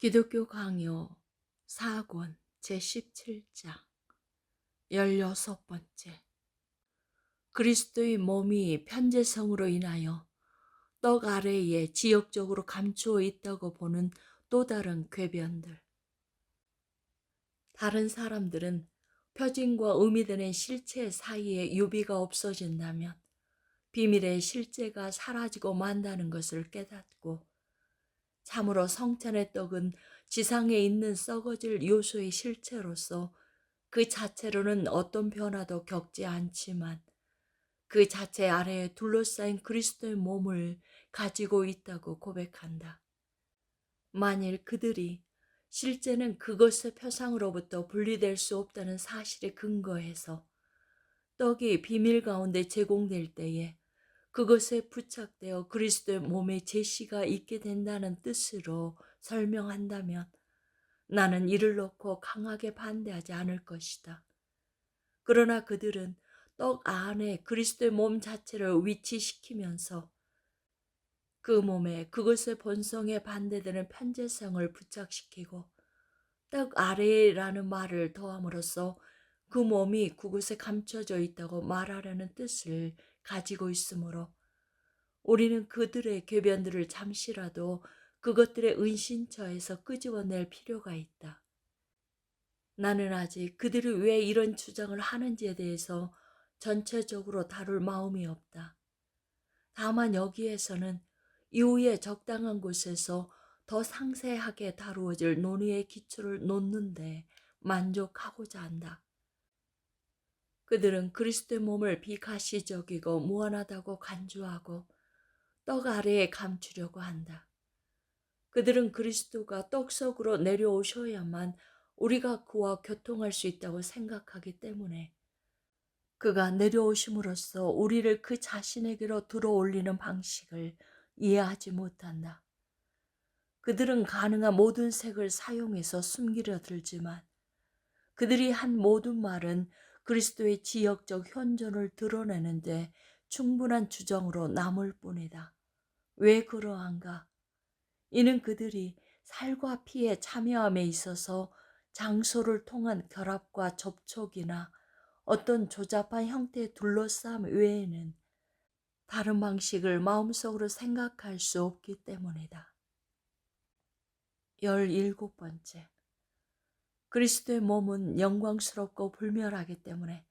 기독교 강요 4권 제17장 16번째. 그리스도의 몸이 편재성으로 인하여 떡 아래에 지역적으로 감추어 있다고 보는 또 다른 궤변들. 다른 사람들은 표징과 의미되는 실체 사이에 유비가 없어진다면 비밀의 실제가 사라지고 만다는 것을 깨닫고, 참으로 성찬의 떡은 지상에 있는 썩어질 요소의 실체로서 그 자체로는 어떤 변화도 겪지 않지만 그 자체 아래에 둘러싸인 그리스도의 몸을 가지고 있다고 고백한다. 만일 그들이 실제는 그것의 표상으로부터 분리될 수 없다는 사실에 근거해서 떡이 비밀 가운데 제공될 때에 그것에 부착되어 그리스도의 몸의 제시가 있게 된다는 뜻으로 설명한다면 나는 이를 놓고 강하게 반대하지 않을 것이다. 그러나 그들은 떡 안에 그리스도의 몸 자체를 위치시키면서 그 몸에 그것의 본성에 반대되는 편재성을 부착시키고 떡 아래라는 말을 더함으로써 그 몸이 그곳에 감춰져 있다고 말하려는 뜻을 가지고 있으므로 우리는 그들의 궤변들을 잠시라도 그것들의 은신처에서 끄집어낼 필요가 있다. 나는 아직 그들이 왜 이런 주장을 하는지에 대해서 전체적으로 다룰 마음이 없다. 다만 여기에서는 이후에 적당한 곳에서 더 상세하게 다루어질 논의의 기초를 놓는데 만족하고자 한다. 그들은 그리스도의 몸을 비가시적이고 무한하다고 간주하고 떡 아래에 감추려고 한다. 그들은 그리스도가 떡 속으로 내려오셔야만 우리가 그와 교통할 수 있다고 생각하기 때문에 그가 내려오심으로써 우리를 그 자신에게로 들어올리는 방식을 이해하지 못한다. 그들은 가능한 모든 색을 사용해서 숨기려 들지만 그들이 한 모든 말은 그리스도의 지역적 현존을 드러내는데 충분한 주정으로 남을 뿐이다. 왜 그러한가? 이는 그들이 살과 피의 참여함에 있어서 장소를 통한 결합과 접촉이나 어떤 조잡한 형태의 둘러싸움 외에는 다른 방식을 마음속으로 생각할 수 없기 때문이다. 17번째. 그리스도의 몸은 영광스럽고 불멸하기 때문에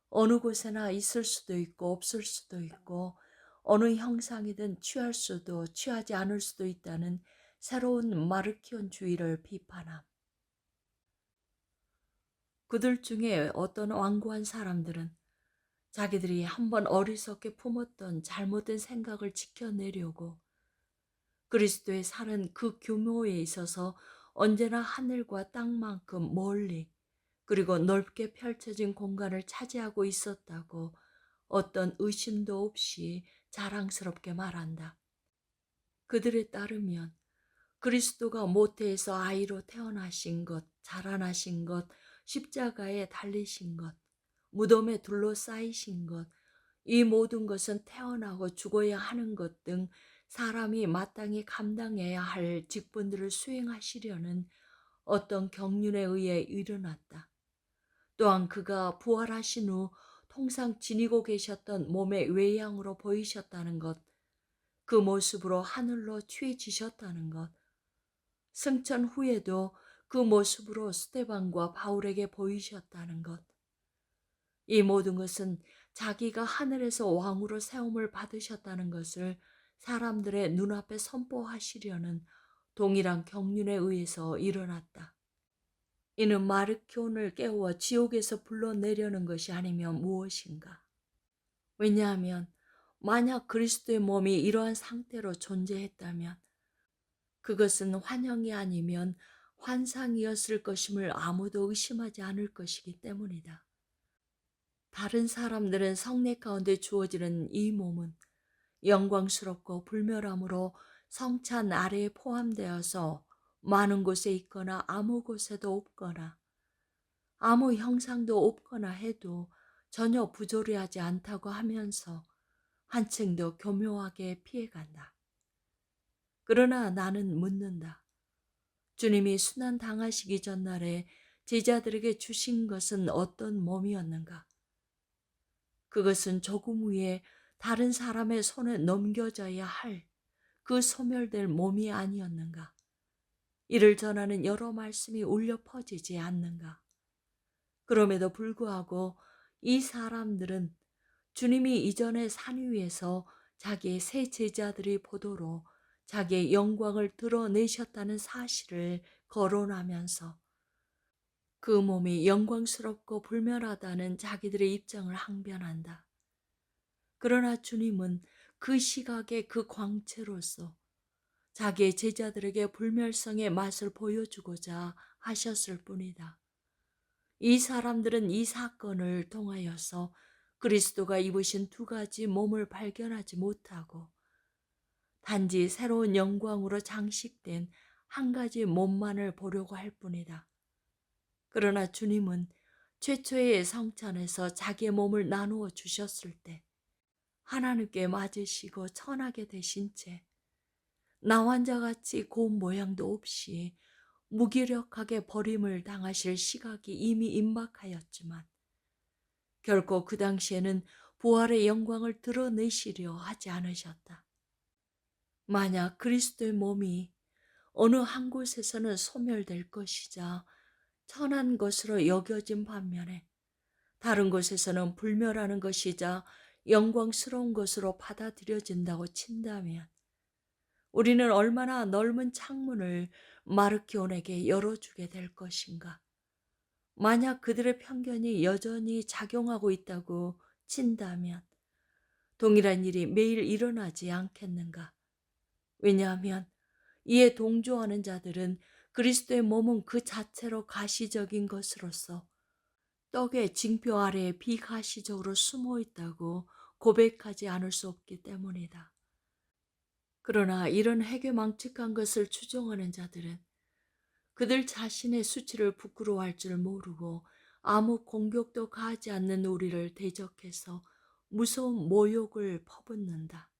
어느 곳에나 있을 수도 있고 없을 수도 있고 어느 형상이든 취할 수도 취하지 않을 수도 있다는 새로운 마르키온주의를 비판함. 그들 중에 어떤 완고한 사람들은 자기들이 한번 어리석게 품었던 잘못된 생각을 지켜내려고 그리스도의 살은 그 규모에 있어서 언제나 하늘과 땅만큼 멀리 그리고 넓게 펼쳐진 공간을 차지하고 있었다고 어떤 의심도 없이 자랑스럽게 말한다. 그들에 따르면 그리스도가 모태에서 아이로 태어나신 것, 자라나신 것, 십자가에 달리신 것, 무덤에 둘러싸이신 것, 이 모든 것은 태어나고 죽어야 하는 것 등 사람이 마땅히 감당해야 할 직분들을 수행하시려는 어떤 경륜에 의해 일어났다. 또한 그가 부활하신 후 통상 지니고 계셨던 몸의 외양으로 보이셨다는 것, 그 모습으로 하늘로 취해지셨다는 것, 승천 후에도 그 모습으로 스데반과 바울에게 보이셨다는 것, 이 모든 것은 자기가 하늘에서 왕으로 세움을 받으셨다는 것을 사람들의 눈앞에 선포하시려는 동일한 경륜에 의해서 일어났다. 이는 마르키온을 깨워 지옥에서 불러내려는 것이 아니면 무엇인가? 왜냐하면 만약 그리스도의 몸이 이러한 상태로 존재했다면 그것은 환영이 아니면 환상이었을 것임을 아무도 의심하지 않을 것이기 때문이다. 다른 사람들은 성례 가운데 주어지는 이 몸은 영광스럽고 불멸함으로 성찬 아래에 포함되어서 많은 곳에 있거나 아무 곳에도 없거나 아무 형상도 없거나 해도 전혀 부조리하지 않다고 하면서 한층 더 교묘하게 피해간다. 그러나 나는 묻는다. 주님이 순환 당하시기 전날에 제자들에게 주신 것은 어떤 몸이었는가? 그것은 조금 후에 다른 사람의 손에 넘겨져야 할 그 소멸될 몸이 아니었는가? 이를 전하는 여러 말씀이 울려 퍼지지 않는가? 그럼에도 불구하고 이 사람들은 주님이 이전에 산 위에서 자기의 새 제자들이 보도록 자기의 영광을 드러내셨다는 사실을 거론하면서 그 몸이 영광스럽고 불멸하다는 자기들의 입장을 항변한다. 그러나 주님은 그 시각의 그 광채로서 자기의 제자들에게 불멸성의 맛을 보여주고자 하셨을 뿐이다. 이 사람들은 이 사건을 통하여서 그리스도가 입으신 두 가지 몸을 발견하지 못하고 단지 새로운 영광으로 장식된 한 가지 몸만을 보려고 할 뿐이다. 그러나 주님은 최초의 성찬에서 자기의 몸을 나누어 주셨을 때 하나님께 맞으시고 천하게 되신 채 나 환자 같이 고운 모양도 없이 무기력하게 버림을 당하실 시각이 이미 임박하였지만 결코 그 당시에는 부활의 영광을 드러내시려 하지 않으셨다. 만약 그리스도의 몸이 어느 한 곳에서는 소멸될 것이자 천한 것으로 여겨진 반면에 다른 곳에서는 불멸하는 것이자 영광스러운 것으로 받아들여진다고 친다면 우리는 얼마나 넓은 창문을 마르키온에게 열어주게 될 것인가. 만약 그들의 편견이 여전히 작용하고 있다고 친다면 동일한 일이 매일 일어나지 않겠는가. 왜냐하면 이에 동조하는 자들은 그리스도의 몸은 그 자체로 가시적인 것으로서 떡의 징표 아래에 비가시적으로 숨어 있다고 고백하지 않을 수 없기 때문이다. 그러나 이런 해괴망측한 것을 추종하는 자들은 그들 자신의 수치를 부끄러워할 줄 모르고 아무 공격도 가하지 않는 우리를 대적해서 무서운 모욕을 퍼붓는다.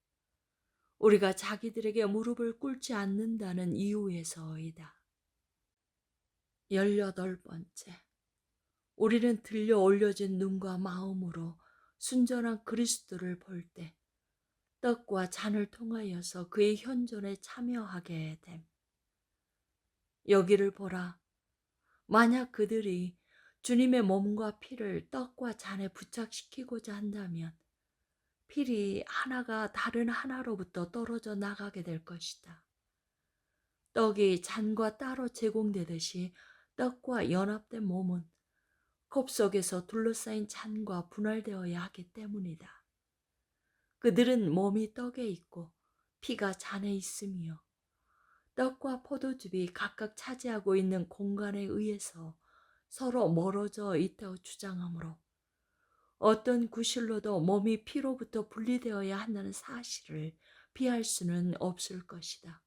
우리가 자기들에게 무릎을 꿇지 않는다는 이유에서이다. 18번째. 우리는 들려 올려진 눈과 마음으로 순전한 그리스도를 볼 때 떡과 잔을 통하여서 그의 현존에 참여하게 됨. 여기를 보라. 만약 그들이 주님의 몸과 피를 떡과 잔에 부착시키고자 한다면 필이 하나가 다른 하나로부터 떨어져 나가게 될 것이다. 떡이 잔과 따로 제공되듯이 떡과 연합된 몸은 컵 속에서 둘러싸인 잔과 분할되어야 하기 때문이다. 그들은 몸이 떡에 있고 피가 잔에 있으며 떡과 포도즙이 각각 차지하고 있는 공간에 의해서 서로 멀어져 있다고 주장하므로 어떤 구실로도 몸이 피로부터 분리되어야 한다는 사실을 피할 수는 없을 것이다.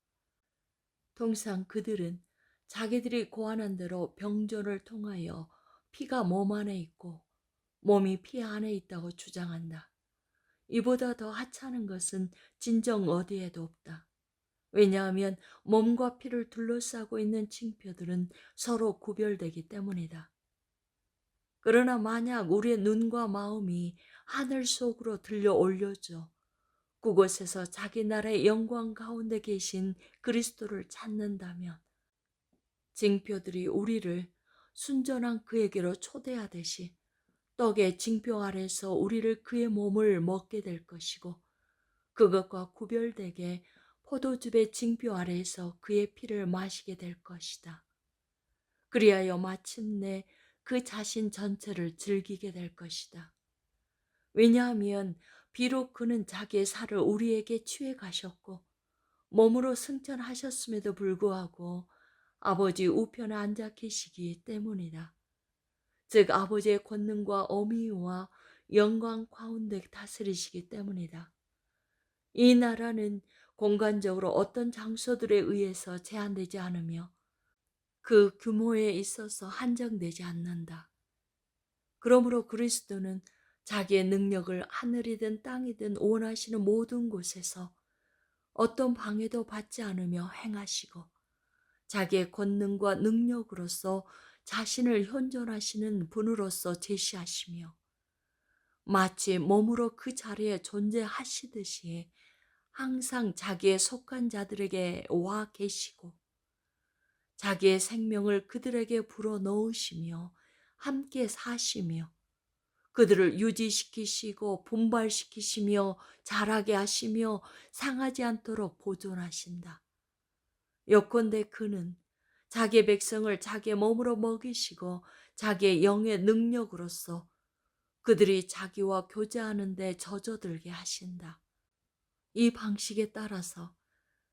통상 그들은 자기들이 고안한 대로 병조를 통하여 피가 몸 안에 있고 몸이 피 안에 있다고 주장한다. 이보다 더 하찮은 것은 진정 어디에도 없다. 왜냐하면 몸과 피를 둘러싸고 있는 징표들은 서로 구별되기 때문이다. 그러나 만약 우리의 눈과 마음이 하늘 속으로 들려 올려져 그곳에서 자기 나라의 영광 가운데 계신 그리스도를 찾는다면 징표들이 우리를 순전한 그에게로 초대하듯이 떡의 징표 아래서 우리를 그의 몸을 먹게 될 것이고 그것과 구별되게 포도즙의 징표 아래에서 그의 피를 마시게 될 것이다. 그리하여 마침내 그 자신 전체를 즐기게 될 것이다. 왜냐하면 비록 그는 자기의 살을 우리에게 취해 가셨고 몸으로 승천하셨음에도 불구하고 아버지 우편에 앉아 계시기 때문이다. 즉 아버지의 권능과 어미와 영광 가운데 다스리시기 때문이다. 이 나라는 공간적으로 어떤 장소들에 의해서 제한되지 않으며 그 규모에 있어서 한정되지 않는다. 그러므로 그리스도는 자기의 능력을 하늘이든 땅이든 원하시는 모든 곳에서 어떤 방해도 받지 않으며 행하시고 자기의 권능과 능력으로서 자신을 현존하시는 분으로서 제시하시며 마치 몸으로 그 자리에 존재하시듯이 항상 자기의 속한 자들에게 와 계시고 자기의 생명을 그들에게 불어넣으시며 함께 사시며 그들을 유지시키시고 분발시키시며 자라게 하시며 상하지 않도록 보존하신다. 요컨대 그는 자기의 백성을 자기의 몸으로 먹이시고 자기의 영의 능력으로서 그들이 자기와 교제하는 데 젖어들게 하신다. 이 방식에 따라서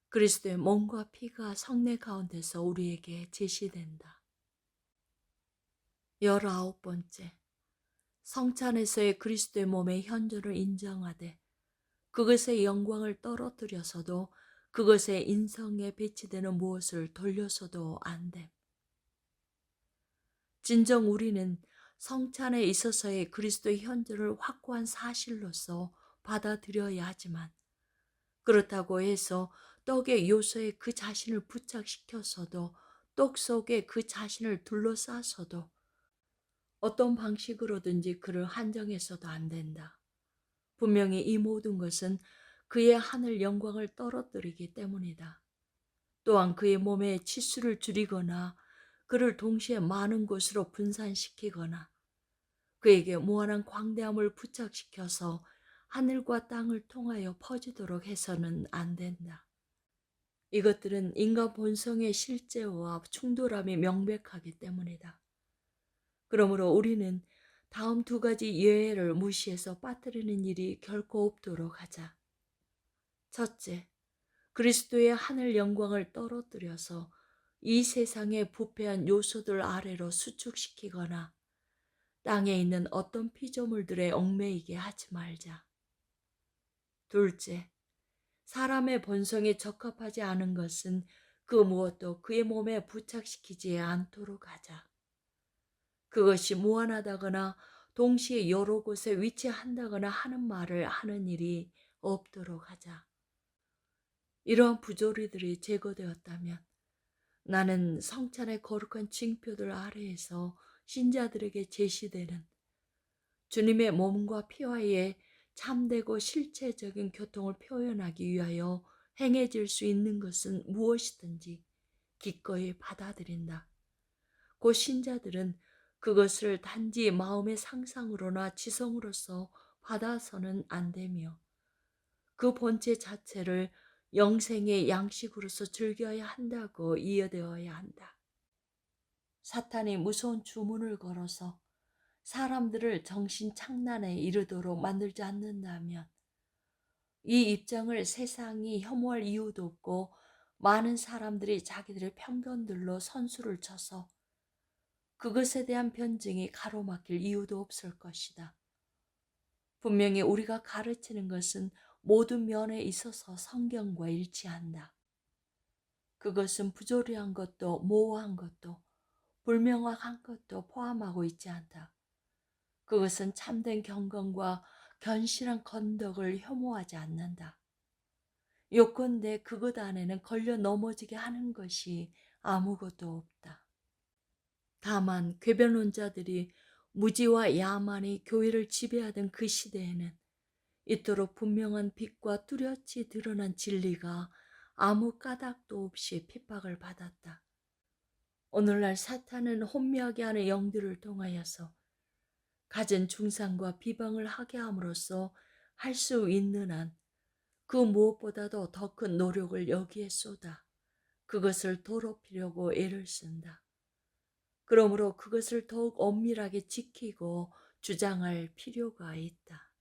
그리스도의 몸과 피가 성내 가운데서 우리에게 제시된다. 19번째, 성찬에서의 그리스도의 몸의 현존을 인정하되 그것의 영광을 떨어뜨려서도 그것의 인성에 배치되는 무엇을 돌려서도 안 됨. 진정 우리는 성찬에 있어서의 그리스도의 현존을 확고한 사실로서 받아들여야 하지만 그렇다고 해서 떡의 요소에 그 자신을 부착시켜서도 떡 속에 그 자신을 둘러싸서도 어떤 방식으로든지 그를 한정해서도 안 된다. 분명히 이 모든 것은 그의 하늘 영광을 떨어뜨리기 때문이다. 또한 그의 몸의 치수를 줄이거나 그를 동시에 많은 곳으로 분산시키거나 그에게 무한한 광대함을 부착시켜서 하늘과 땅을 통하여 퍼지도록 해서는 안 된다. 이것들은 인간 본성의 실제와 충돌함이 명백하기 때문이다. 그러므로 우리는 다음 두 가지 예외를 무시해서 빠뜨리는 일이 결코 없도록 하자. 첫째, 그리스도의 하늘 영광을 떨어뜨려서 이 세상의 부패한 요소들 아래로 수축시키거나 땅에 있는 어떤 피조물들에 얽매이게 하지 말자. 둘째, 사람의 본성에 적합하지 않은 것은 그 무엇도 그의 몸에 부착시키지 않도록 하자. 그것이 무한하다거나 동시에 여러 곳에 위치한다거나 하는 말을 하는 일이 없도록 하자. 이러한 부조리들이 제거되었다면 나는 성찬의 거룩한 징표들 아래에서 신자들에게 제시되는 주님의 몸과 피와의 참되고 실체적인 교통을 표현하기 위하여 행해질 수 있는 것은 무엇이든지 기꺼이 받아들인다. 곧 신자들은 그것을 단지 마음의 상상으로나 지성으로서 받아서는 안 되며 그 본체 자체를 영생의 양식으로서 즐겨야 한다고 이해되어야 한다. 사탄이 무서운 주문을 걸어서 사람들을 정신착란에 이르도록 만들지 않는다면 이 입장을 세상이 혐오할 이유도 없고 많은 사람들이 자기들의 편견들로 선수를 쳐서 그것에 대한 변증이 가로막힐 이유도 없을 것이다. 분명히 우리가 가르치는 것은 모든 면에 있어서 성경과 일치한다. 그것은 부조리한 것도 모호한 것도 불명확한 것도 포함하고 있지 않다. 그것은 참된 경건과 견실한 건덕을 혐오하지 않는다. 요컨대 그것 안에는 걸려 넘어지게 하는 것이 아무것도 없다. 다만 궤변론자들이 무지와 야만이 교회를 지배하던 그 시대에는 이토록 분명한 빛과 뚜렷이 드러난 진리가 아무 까닭도 없이 핍박을 받았다. 오늘날 사탄은 혼미하게 하는 영들을 통하여서 갖은 중상과 비방을 하게 함으로써 할 수 있는 한 그 무엇보다도 더 큰 노력을 여기에 쏟아 그것을 더럽히려고 애를 쓴다. 그러므로 그것을 더욱 엄밀하게 지키고 주장할 필요가 있다.